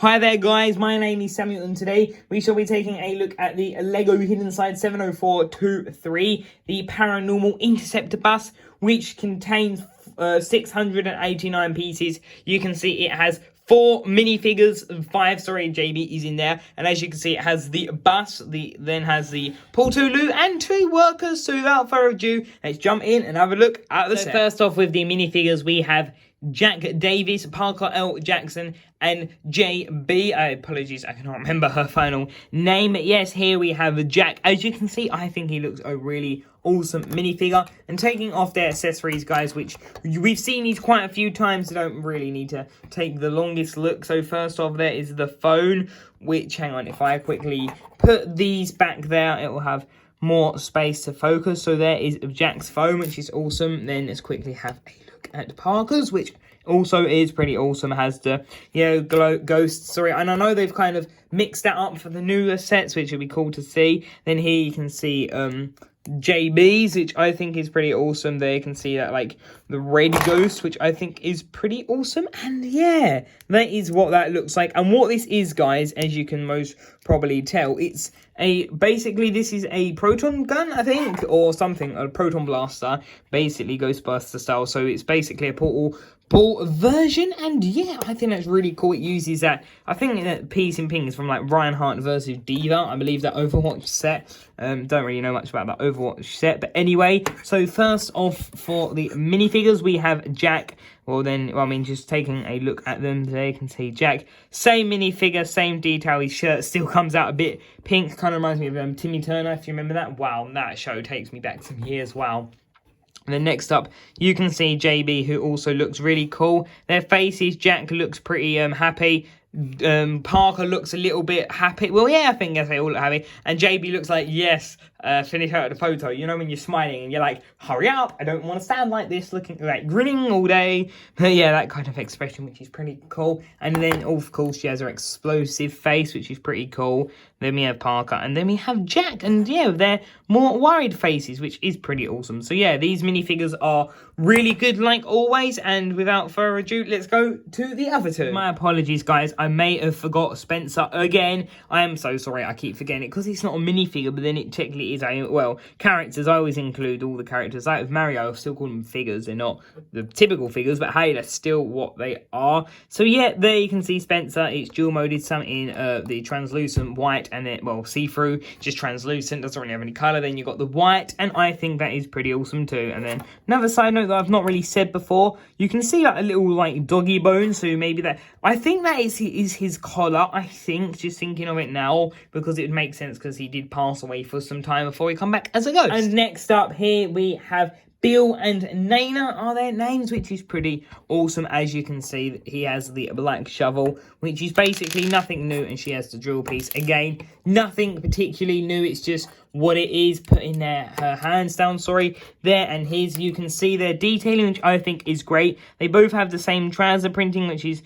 Hi there guys, my name is Samuel and today we shall be taking a look at the LEGO Hidden Side 70423, the Paranormal Intercept Bus, which contains 689 pieces. You can see it has 4 minifigures, 5, JB is in there, and as you can see it has the bus, then has the Portaloo and 2 workers. So without further ado, let's jump in and have a look at the set. First off with the minifigures we have Jack Davis, Parker L. Jackson, and JB. Apologies, I cannot remember her final name. Yes, here we have Jack. As you can see, I think he looks a really awesome minifigure. And taking off their accessories, guys, which we've seen these quite a few times, so don't really need to take the longest look. So first off, there is the phone, which, hang on, if I quickly put these back there, it will have more space to focus. So there is Jack's phone, which is awesome. Then let's quickly have a look at Parker's, which also is pretty awesome. Has the ghost, and I know they've kind of mixed that up for the newer sets, which would be cool to see. Then here you can see JB's, which I think is pretty awesome. There you can see that, like, the red ghost, which I think is pretty awesome. And yeah, that is what that looks like. And what this is, guys, as you can most probably tell, it's basically this is a proton gun, I think, or something, a proton blaster, basically Ghostbuster style. So it's basically a portal version, and yeah, I think that's really cool. It uses that, I think that piece in pink is from like Reinhardt versus Diva, I believe, that Overwatch set. Don't really know much about that Overwatch set, but anyway, so first off for the minifigures we have Jack. Just taking a look at them, there you can see Jack, same minifigure, same detail. His shirt still comes out a bit pink, kind of reminds me of Timmy Turner, if you remember that. Wow, that show takes me back some years. Wow. And then next up, you can see JB, who also looks really cool. Their faces, Jack looks pretty happy. Parker looks a little bit happy. Well, yeah, I think they all look happy. And JB looks like, yes, finish out the photo. You know when you're smiling and you're like, hurry up, I don't want to stand like this, looking like grinning all day. But yeah, that kind of expression, which is pretty cool. And then, of course, she has her explosive face, which is pretty cool. Then we have Parker, and then we have Jack, and yeah, they're more worried faces, which is pretty awesome. So yeah, these minifigures are really good, like always, and without further ado, let's go to the other two. My apologies, guys, I may have forgot Spencer again. I am so sorry, I keep forgetting it, because it's not a minifigure, but then it technically is a, well, characters. I always include all the characters. Like with Mario, I still call them figures. They're not the typical figures, but hey, that's still what they are. So yeah, there you can see Spencer. It's dual moded, some in the translucent white, and then, well, see-through, just translucent, doesn't really have any color. Then you got the white, and I think that is pretty awesome too. And then another side note that I've not really said before, you can see like a little like doggy bone, so maybe that, I think that is his collar, I think, just thinking of it now, because it would make sense because he did pass away for some time before he come back as a ghost. And next up here we have Bill and Naina are their names, which is pretty awesome. As you can see, he has the black shovel, which is basically nothing new, and she has the drill piece. Again, nothing particularly new, it's just what it is, putting her hands down, there, and his, you can see their detailing, which I think is great. They both have the same trouser printing, which is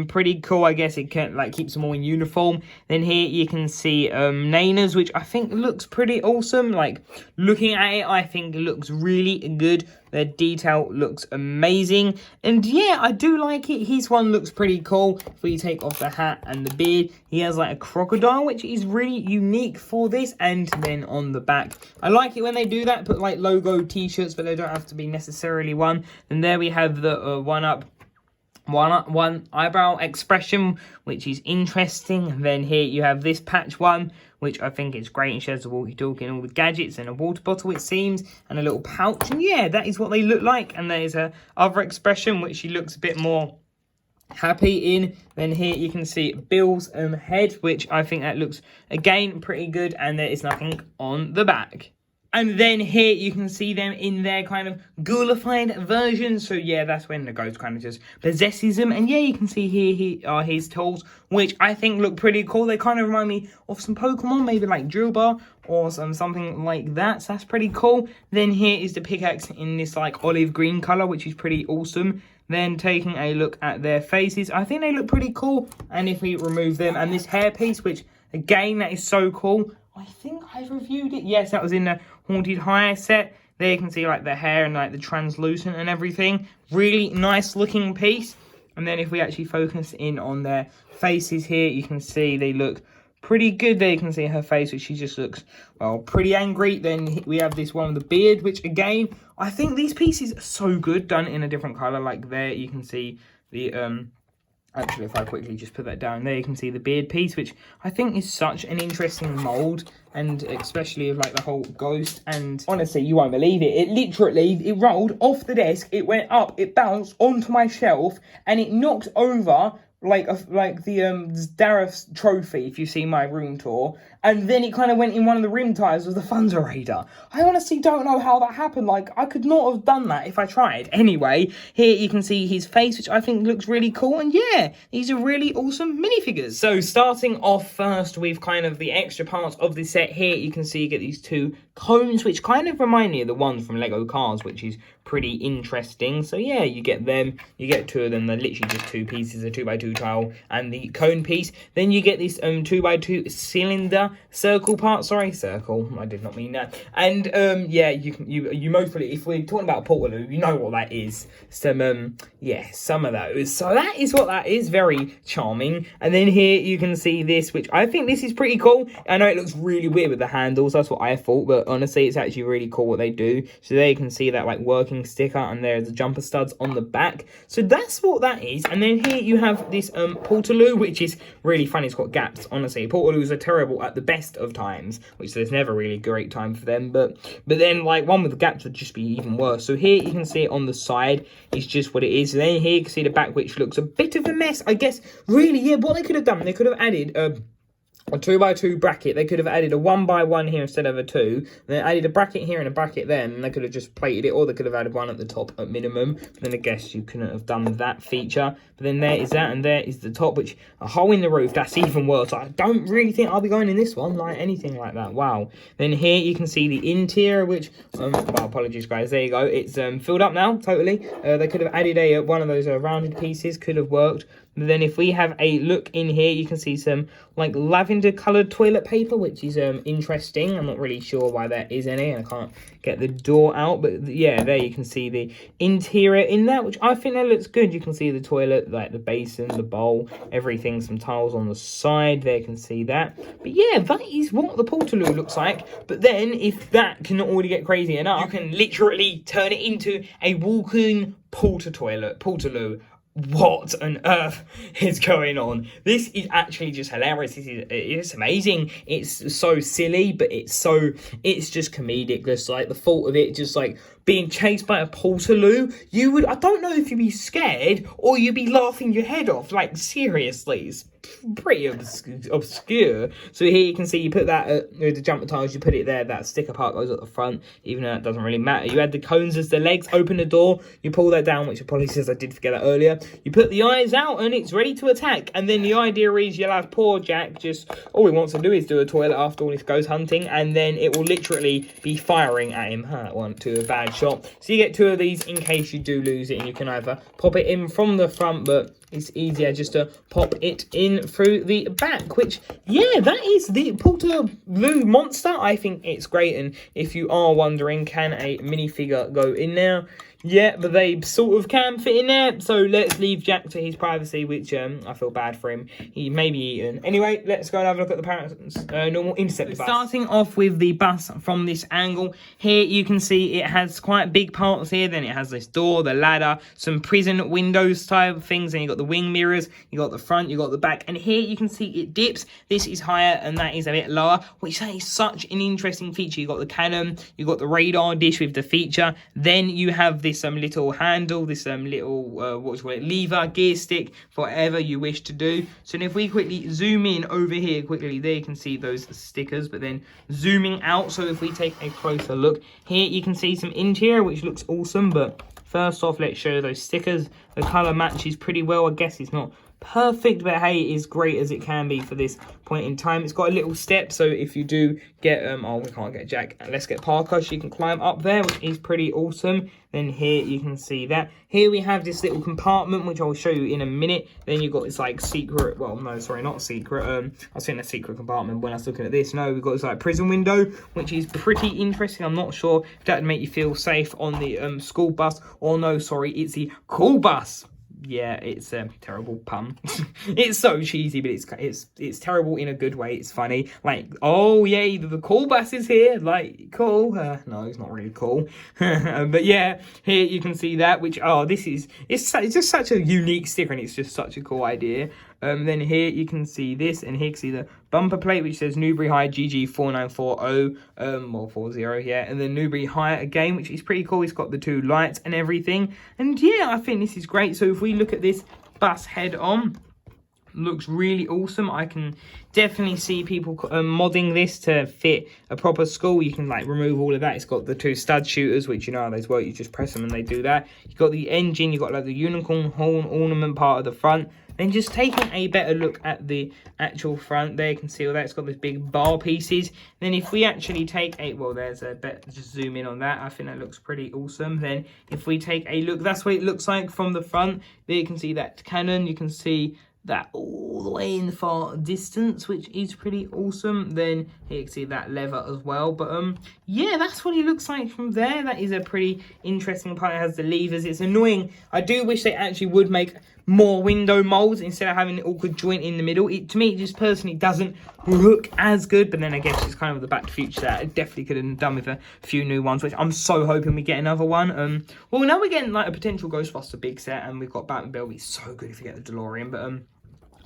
pretty cool. I guess it can, like, keeps them all in uniform. Then here you can see Naina's, which I think looks pretty awesome. Like, looking at it, I think it looks really good. Their detail looks amazing, and yeah, I do like it. His one looks pretty cool. If we take off the hat and the beard, he has like a crocodile, which is really unique for this. And then on the back, I like it when they do that, put like logo t-shirts, but they don't have to be necessarily one. And there we have the one eyebrow expression, which is interesting. And then here you have this patch one, which I think is great, and shows the walkie-talkie and all the gadgets, and a water bottle, it seems, and a little pouch. And yeah, that is what they look like. And there's a other expression, which she looks a bit more happy in. Then here you can see Bill's head, which I think that looks, again, pretty good, and there is nothing on the back. And then here you can see them in their kind of ghoulified version. So yeah, that's when the ghost kind of just possesses them. And yeah, you can see here are his tools, which I think look pretty cool. They kind of remind me of some Pokemon, maybe like Drill Bar or something like that. So that's pretty cool. Then here is the pickaxe in this like olive green color, which is pretty awesome. Then taking a look at their faces, I think they look pretty cool. And if we remove them, and this hairpiece, which again, that is so cool. I think I've reviewed it. Yes, that was in the Haunted High set. There you can see like the hair and like the translucent and everything. Really nice looking piece. And then if we actually focus in on their faces here, you can see they look pretty good there. You can see her face, which she just looks, well, pretty angry. Then we have this one with the beard, which again, I think these pieces are so good, done in a different color. Like there, you can see the, actually, if I quickly just put that down there, you can see the beard piece, which I think is such an interesting mold, and especially of like the whole ghost. And honestly, you won't believe it. It literally, it rolled off the desk, it went up, it bounced onto my shelf, and it knocked over like the Dareth's trophy, if you see my room tour, and then it kind of went in one of the rim tires of the Funderator. I honestly don't know how that happened. Like, I could not have done that if I tried. Anyway, here you can see his face, which I think looks really cool, and yeah, these are really awesome minifigures. So starting off first with kind of the extra parts of the set here, you can see you get these two cones, which kind of remind me of the ones from Lego Cars, which is pretty interesting. So yeah, you get them, you get two of them. They're literally just two pieces, a 2x2 tile and the cone piece. Then you get this 2x2 cylinder circle part. Sorry, circle, I did not mean that. And yeah, you mostly, if we're talking about Portaloo, you know what that is. Some yeah, some of those. So that is what that is. Very charming. And then here you can see this, which I think this is pretty cool. I know it looks really weird with the handles, that's what I thought, but honestly it's actually really cool what they do. So there you can see that like working sticker, and there's the jumper studs on the back. So that's what that is. And then here you have this Portaloo, which is really funny. It's got gaps. Honestly, Portaloos are terrible at the best of times, which there's never really a great time for them, but then like one with the gaps would just be even worse. So here you can see it on the side, it's just what it is. And then here you can see the back, which looks a bit of a mess, I guess. Really, yeah, what they could have done, they could have added a 2x2 bracket. They could have added a 1x1 here instead of a 2. Then added a bracket here and a bracket there, and they could have just plated it, or they could have added one at the top at minimum. But then I guess you couldn't have done that feature. But then there is that, and there is the top, which a hole in the roof, that's even worse. I don't really think I'll be going in this one, like anything like that. Wow. Then here you can see the interior, which, well, apologies guys, there you go. It's filled up now, totally. They could have added a one of those rounded pieces, could have worked. But then if we have a look in here, you can see some like lavender coloured toilet paper, which is interesting. I'm not really sure why there is any. I can't get the door out, but yeah, there you can see the interior in that, which I think that looks good. You can see the toilet, like the basin, the bowl, everything, some tiles on the side. There you can see that. But yeah, that is what the Portaloo looks like. But then if that cannot already get crazy enough, you can literally turn it into a walking Portaloo. What on earth is going on? This is actually just hilarious. It's amazing. It's so silly, but it's just comedic. Just like the thought of it, just like being chased by a Portaloo, I don't know if you'd be scared or you'd be laughing your head off. Like, seriously, it's pretty obscure. So here you can see you put that the jumper tiles, you put it there, that sticker part goes at the front, even though that doesn't really matter. You add the cones as the legs, open the door, you pull that down, which apologies, I did forget that earlier. You put the eyes out and it's ready to attack. And then the idea is you'll have poor Jack, just all he wants to do is do a toilet after all this goes hunting, and then it will literally be firing at him. One to a bad shot. So you get two of these in case you do lose it, and you can either pop it in from the front, but it's easier just to pop it in through the back, which, yeah, that is the Portaloo monster. I think it's great, and if you are wondering, can a minifigure go in there? Yeah, but they sort of can fit in there, so let's leave Jack to his privacy, which I feel bad for him. He may be eaten. Anyway, let's go and have a look at the Paranormal Intercept Bus. Starting off with the bus from this angle, here you can see it has quite big parts here. Then it has this door, the ladder, some prison windows type of things, and you got the wing mirrors, you got the front, you got the back, and here you can see it dips. This is higher and that is a bit lower, which is such an interesting feature. You got the cannon, you got the radar dish with the feature, then you have this little handle, this little what you call it, lever, gear stick, for whatever you wish to do. So if we quickly zoom in over here quickly, there you can see those stickers, but then zooming out, so if we take a closer look here, you can see some interior, which looks awesome. But first off, let's show those stickers. The color matches pretty well. I guess it's not perfect, but hey, it is great as it can be for this point in time. It's got a little step, so if you do get oh, we can't get Jack, let's get Parker, she can climb up there, which is pretty awesome. Then here you can see that here we have this little compartment, which I'll show you in a minute. Then you've got this like secret, well, no, sorry, not secret, I was saying a secret compartment when I was looking at this. No, we've got this like prison window, which is pretty interesting. I'm not sure if that would make you feel safe on the school bus, or no, sorry, it's the cool bus. yeah, it's a terrible pun. It's so cheesy, but it's terrible in a good way. It's funny, like, oh yay, the cool bus is here, like, cool. No, it's not really cool. But yeah, here you can see that, which, it's just such a unique sticker, and it's just such a cool idea. Then here you can see this, and here you can see the bumper plate, which says Newbury High GG 4940, or 40, yeah, and then Newbury High again, which is pretty cool. It's got the 2 lights and everything, and yeah, I think this is great. So if we look at this bus head on, looks really awesome. I can definitely see people modding this to fit a proper school. You can like remove all of that. It's got the 2 stud shooters, which you know how those work. You just press them and they do that. You've got the engine, you've got like the unicorn horn ornament part of the front. Then just taking a better look at the actual front there, you can see all that. It's got these big bar pieces. Then if we actually take a, well, there's a bit, just zoom in on that. I think that looks pretty awesome. Then if we take a look, that's what it looks like from the front. There you can see that cannon. You can see that all the way in the far distance, which is pretty awesome. Then here you can see that lever as well. But yeah, that's what it looks like from there. That is a pretty interesting part. It has the levers. It's annoying. I do wish they actually would make more window molds instead of having an awkward joint in the middle. To me, it just personally doesn't look as good. But then I guess it's kind of the Back to the Future that it definitely could have done with a few new ones, which I'm so hoping we get another one. Well, now we're getting like a potential Ghostbuster big set, and we've got Batmobile. It's so good if you get the DeLorean. But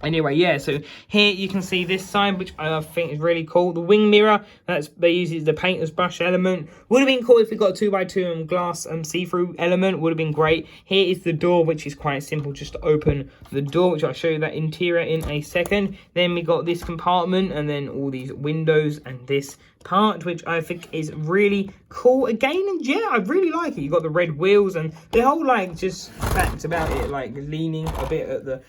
anyway, yeah, so here you can see this sign, which I think is really cool. The wing mirror, they use the painter's brush element. Would have been cool if we got a 2x2 glass see-through element. Would have been great. Here is the door, which is quite simple, just to open the door, which I'll show you that interior in a second. Then we got this compartment, and then all these windows, and this part, which I think is really cool again. And yeah, I really like it. You got the red wheels, and the whole like just fact about it, like leaning a bit at the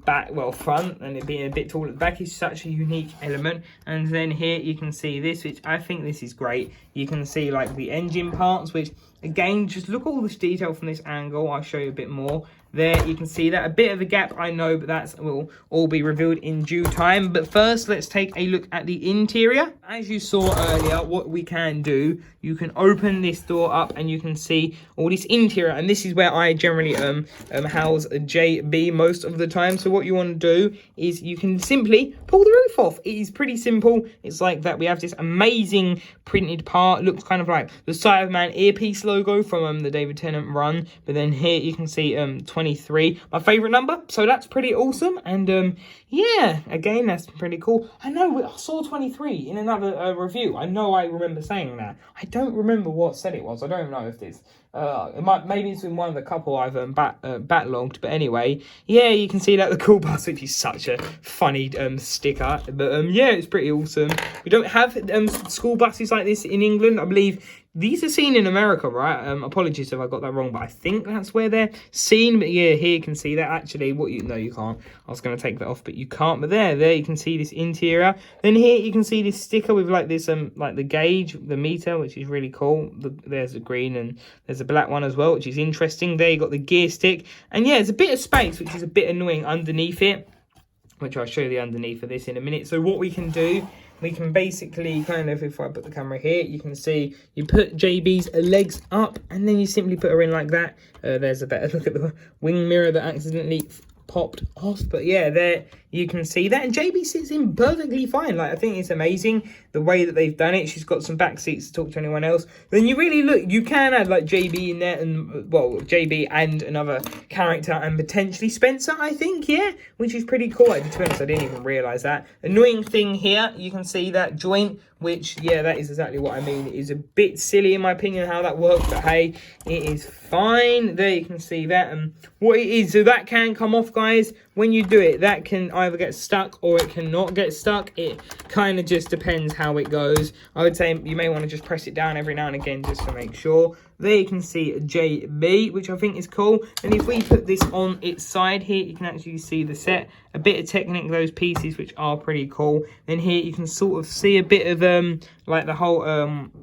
back, well, front, and it being a bit tall at the back is such a unique element. And then here you can see this, which I think this is great. You can see like the engine parts, which again, just look at all this detail from this angle. I'll show you a bit more. There you can see that a bit of a gap, I know, but that will all be revealed in due time. But first, let's take a look at the interior. As you saw earlier, what we can do, you can open this door up and you can see all this interior, and this is where I generally house a JB most of the time. So what you want to do is you can simply pull the roof off. It is pretty simple. It's like that. We have this amazing printed part. Looks kind of like the Cyberman earpiece logo from the David Tennant run. But then here you can see 23, my favorite number, so that's pretty awesome. And yeah, again, that's pretty cool. I know I saw 23 in another review. I know I remember saying that. I don't remember what set it was. I don't know if this maybe it's in one of the couple I've backlogged. But anyway, yeah, you can see that the cool bus, which is such a funny sticker. But yeah, it's pretty awesome. We don't have school buses like this in England. I believe these are seen in America, right? Apologies if I got that wrong, but I think that's where they're seen. But yeah, here you can see that. Actually, no, you can't. I was going to take that off, but you can't. But there you can see this interior. Then here you can see this sticker with like this, like the gauge, the meter, which is really cool. There's a green and there's a black one as well, which is interesting. There you got the gear stick, and yeah, it's a bit of space, which is a bit annoying underneath it, which I'll show you the underneath of this in a minute. So what we can do, we can basically kind of, if I put the camera here, you can see you put JB's legs up and then you simply put her in like that. There's a better look at the wing mirror that accidentally popped off. But yeah, there you can see that, and JB sits in perfectly fine. Like, I think it's amazing the way that they've done it. She's got some back seats to talk to anyone else. Then you really look, you can add like JB in there, and well, JB and another character, and potentially Spencer, I think, yeah, which is pretty cool. To be honest, I didn't even realize that. Annoying thing here, you can see that joint, which, yeah, that is exactly what I mean. It is a bit silly in my opinion how that works, but hey, it is fine. There you can see that, and what it is, so that can come off, guys, when you do it. That can either get stuck or it cannot get stuck. It kind of just depends how it goes. I would say you may want to just press it down every now and again just to make sure. There you can see JB, which I think is cool. And if we put this on its side here, you can actually see the set a bit of technique, those pieces, which are pretty cool. Then here you can sort of see a bit of like the whole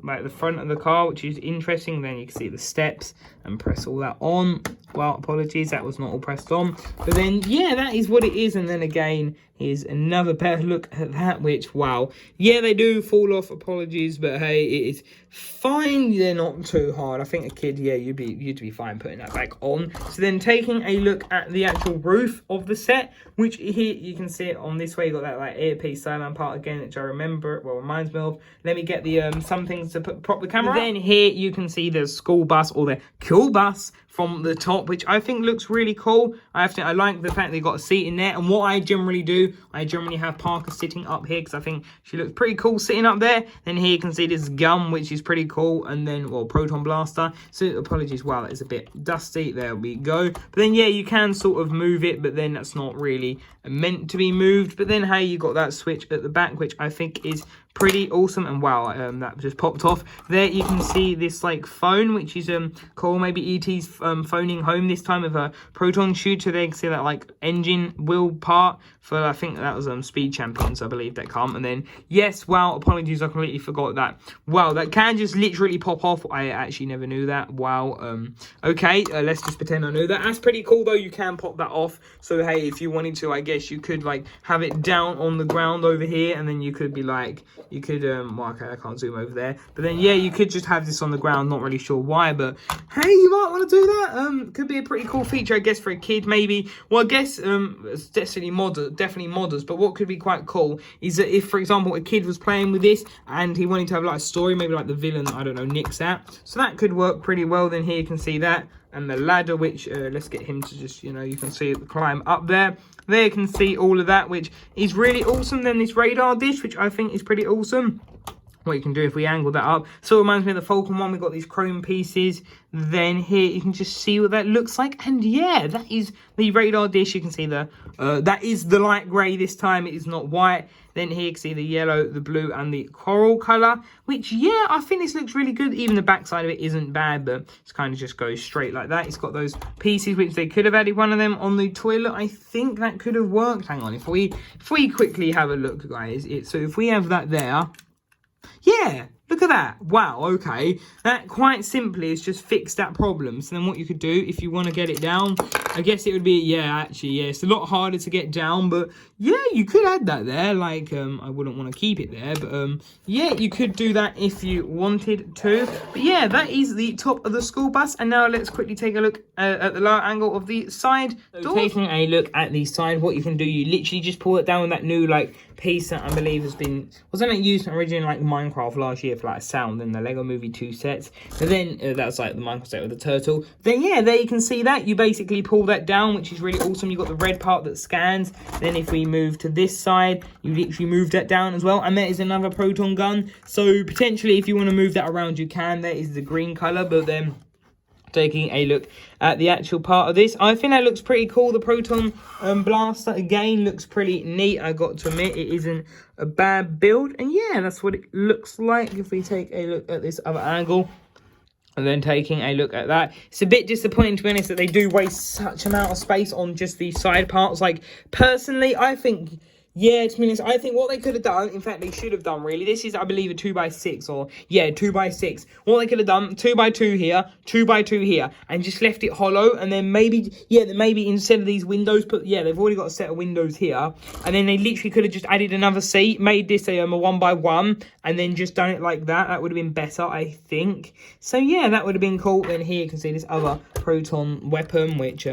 like the front of the car, which is interesting. Then you can see the steps and press all that on. Well, apologies, that was not all pressed on. But then, yeah, that is what it is. And then again, here's another better look at that, which, wow. Yeah, they do fall off, apologies, but hey, it is fine. They're not too hard. I think a kid, yeah, you'd be fine putting that back on. So then taking a look at the actual roof of the set, which here you can see it on this way. You got that like earpiece silent part again, which I remember, well, reminds me of. Let me get the some things to prop the camera. Then here you can see the school bus, or the cool bus from the top, which I think looks really cool. I like the fact they got a seat in there. And what I generally do, I generally have Parker sitting up here because I think she looks pretty cool sitting up there. Then here you can see this gun, which is pretty cool. And then, well, proton blaster. So apologies, wow, it's a bit dusty. There we go. But then, yeah, you can sort of move it, but then that's not really meant to be moved. But then, hey, you got that switch at the back, which I think is pretty awesome. And wow, that just popped off. There you can see this like phone, which is cool. Maybe ET's phoning home this time with a proton shooter. There you can see that like engine wheel part for, I think that was Speed Champions, I believe, that come. And then, yes, wow, apologies, I completely forgot that. Wow, that can just literally pop off. I actually never knew that. Wow. Okay, let's just pretend I knew that. That's pretty cool though. You can pop that off. So hey, if you wanted to, I guess you could like have it down on the ground over here, and then you could be like, you could well, okay, I can't zoom over there, but then yeah, you could just have this on the ground. Not really sure why, but hey, you might want to do that. Could be a pretty cool feature, I guess, for a kid maybe. Well, I guess it's definitely modders, but what could be quite cool is that if, for example, a kid was playing with this and he wanted to have like a story, maybe like the villain, I don't know, nicks out, so that could work pretty well. Then here you can see that, and the ladder, which let's get him to just, you know, you can see it climb up there. There you can see all of that, which is really awesome. Then this radar dish, which I think is pretty awesome. What you can do if we angle that up. So it reminds me of the Falcon one. We've got these chrome pieces. Then here you can just see what that looks like. And yeah, that is the radar dish. You can see the that is the light grey this time. It is not white. Then here you can see the yellow, the blue, and the coral colour. Which, yeah, I think this looks really good. Even the backside of it isn't bad, but it's kind of just goes straight like that. It's got those pieces, which they could have added one of them on the toilet. I think that could have worked. Hang on, if we quickly have a look, guys. So if we have that there. Yeah, look at that. Wow, okay. That quite simply is just fix that problem. So then what you could do, if you want to get it down, I guess it would be, yeah, actually, yeah, it's a lot harder to get down, but yeah, you could add that there. Like, I wouldn't want to keep it there, but yeah, you could do that if you wanted to. But yeah, that is the top of the school bus. And now let's quickly take a look at the lower angle of the side door. Taking a look at the side, what you can do, you literally just pull it down with that new, like, piece that I believe has been, wasn't it used originally like Minecraft last year for like sound in the Lego Movie 2 sets. But then that's like the Minecraft set with the turtle. Then yeah, there you can see that. You basically pull that down, which is really awesome. You've got the red part that scans. Then if we move to this side, you literally move that down as well. And there is another proton gun. So potentially if you want to move that around, you can. There is the green colour, but then taking a look at the actual part of this, I think that looks pretty cool. The proton blaster again looks pretty neat. I got to admit, it isn't a bad build, and yeah, that's what it looks like. If we take a look at this other angle and then taking a look at that, it's a bit disappointing, to be honest, that they do waste such amount of space on just these side parts. Like, personally, I think, yeah, to be honest, I think what they could have done, in fact, they should have done, really. This is, I believe, a 2x6, or, yeah, 2x6. What they could have done, 2x2 here, 2x2 here, and just left it hollow, and then maybe, yeah, maybe instead of these windows, but, yeah, they've already got a set of windows here, and then they literally could have just added another seat, made this a 1x1, and then just done it like that. That would have been better, I think. So, yeah, that would have been cool. Then here you can see this other proton weapon, which,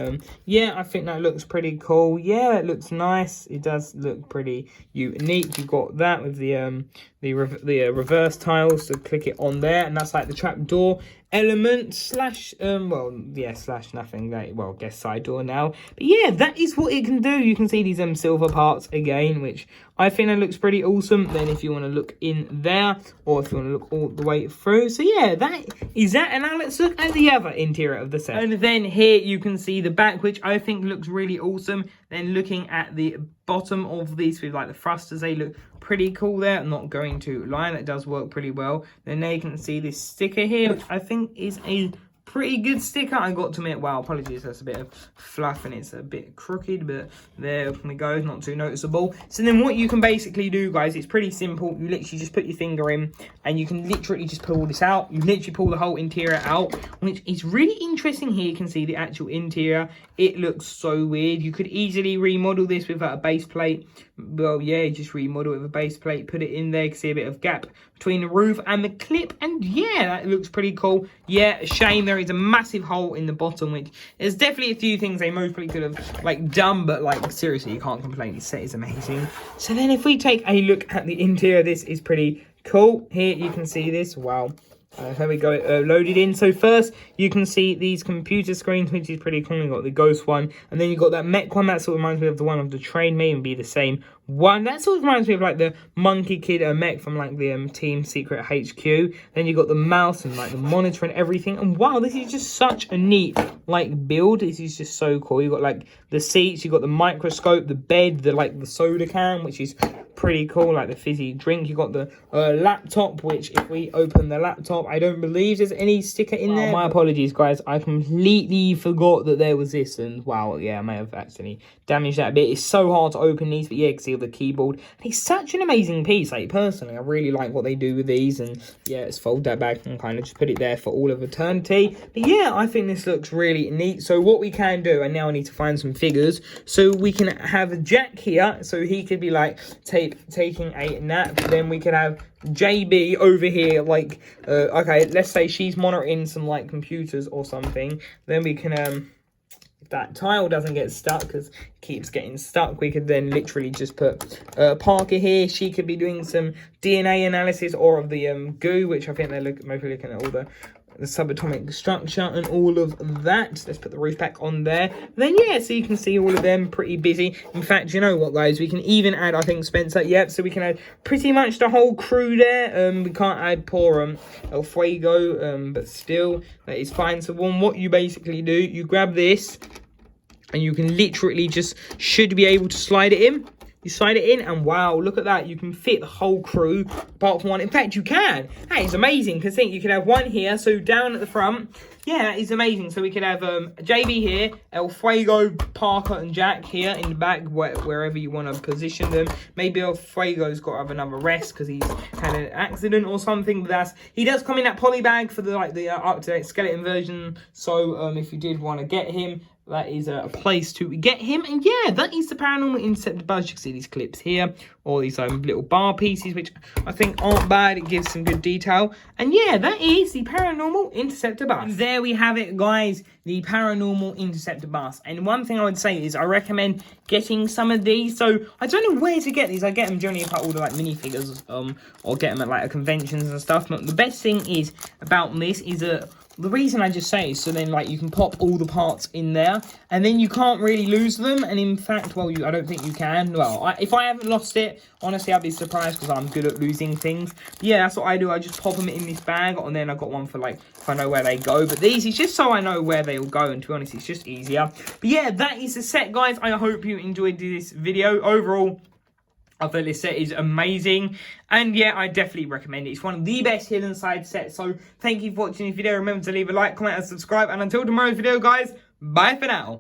yeah, I think that looks pretty cool. Yeah, it looks nice. It does look pretty unique. You've got that with the reverse tiles to click it on there, and that's like the trap door element slash well, yeah, slash nothing, like, well, guess side door now. But yeah, that is what it can do. You can see these silver parts again, which I think that looks pretty awesome. Then if you want to look in there, or if you want to look all the way through, so yeah, that is that. And now let's look at the other interior of the set. And then here you can see the back, which I think looks really awesome. Then looking at the bottom of these with like the thrusters, they look pretty cool there. I'm not going to lie, that does work pretty well. Then there you can see this sticker here, which I think is a pretty good sticker, I got to admit. Wow, apologies, that's a bit of fluff and it's a bit crooked, but there we go, not too noticeable. So then what you can basically do, guys, it's pretty simple. You literally just put your finger in and you can literally just pull this out. You literally pull the whole interior out, which is really interesting. Here you can see the actual interior. It looks so weird. You could easily remodel this without a base plate. Well, yeah, just remodel it with a base plate, put it in there. You can see a bit of gap between the roof and the clip, and yeah, that looks pretty cool. Yeah, shame there is a massive hole in the bottom, which there's definitely a few things they most probably could have like done, but like seriously, you can't complain. This set is amazing. So then if we take a look at the interior, this is pretty cool. Here you can see this. Wow. Here we go, loaded in. So first, you can see these computer screens, which is pretty cool. You got the ghost one, and then you got that mech one. That sort of reminds me of the one of the train. May even be the same one. That sort of reminds me of like the Monkey Kid mech from like the Team Secret HQ. Then you got the mouse and like the monitor and everything. And wow, this is just such a neat like build. This is just so cool. You got like the seats, you got the microscope, the bed, the soda can, which is pretty cool, like the fizzy drink. You got the laptop, which if we open the laptop, I don't believe there's any sticker in there. My apologies, guys, I completely forgot that there was this, and wow, yeah, I may have accidentally damaged that a bit. It's so hard to open these, but yeah, you can see the keyboard. It's such an amazing piece. Like personally, I really like what they do with these, and yeah, let's fold that back and kind of just put it there for all of eternity. But yeah, I think this looks really neat. So what we can do, and now I need to find some figures, so we can have Jack here, so he could be like taking a nap. Then we could have JB over here, like okay, let's say she's monitoring some like computers or something. Then we can if that tile doesn't get stuck, because it keeps getting stuck, we could then literally just put Parker here. She could be doing some DNA analysis or of the goo, which I think they're maybe looking at all the subatomic structure and all of that. Let's put the roof back on there. Then yeah, so you can see all of them pretty busy. In fact, you know what, guys, we can even add, I think, Spencer. Yep, so we can add pretty much the whole crew there. We can't add poor El Fuego, but still that is fine. So what you basically do, you grab this and you can literally just should be able to slide it in. You slide it in and wow, look at that. You can fit the whole crew apart from one. In fact, you can. That is amazing, because think you could have one here, so down at the front. Yeah, that is amazing. So we could have JB here, El Fuego, Parker and Jack here in the back, wherever you want to position them. Maybe El Fuego's got to have another rest because he's had an accident or something. But he does come in that poly bag for the up-to-date skeleton version. So if you did want to get him, that is a place to get him. And yeah, that is the Paranormal Intercept Bus. You can see these clips here, all these little bar pieces, which I think aren't bad. It gives some good detail. And yeah, that is the Paranormal Intercept Bus. And there we have it, guys, the Paranormal Intercept Bus. And one thing I would say is I recommend getting some of these. So I don't know where to get these. I get them generally at all the like minifigures, or get them at like conventions and stuff. But the best thing is about this is the reason I just say is so then like you can pop all the parts in there and then you can't really lose them. And in fact, well, I don't think you can. Well, if I haven't lost it, honestly, I'd be surprised because I'm good at losing things. But yeah, that's what I do. I just pop them in this bag, and then I've got one for like if I know where they go. But these is just so I know where they will go, and to be honest, it's just easier. But yeah, that is the set, guys. I hope you enjoyed this video. Overall, I feel this set is amazing, and yeah, I definitely recommend it. It's one of the best hidden side sets. So thank you for watching this video. Remember to leave a like, comment and subscribe, and until tomorrow's video, guys, bye for now.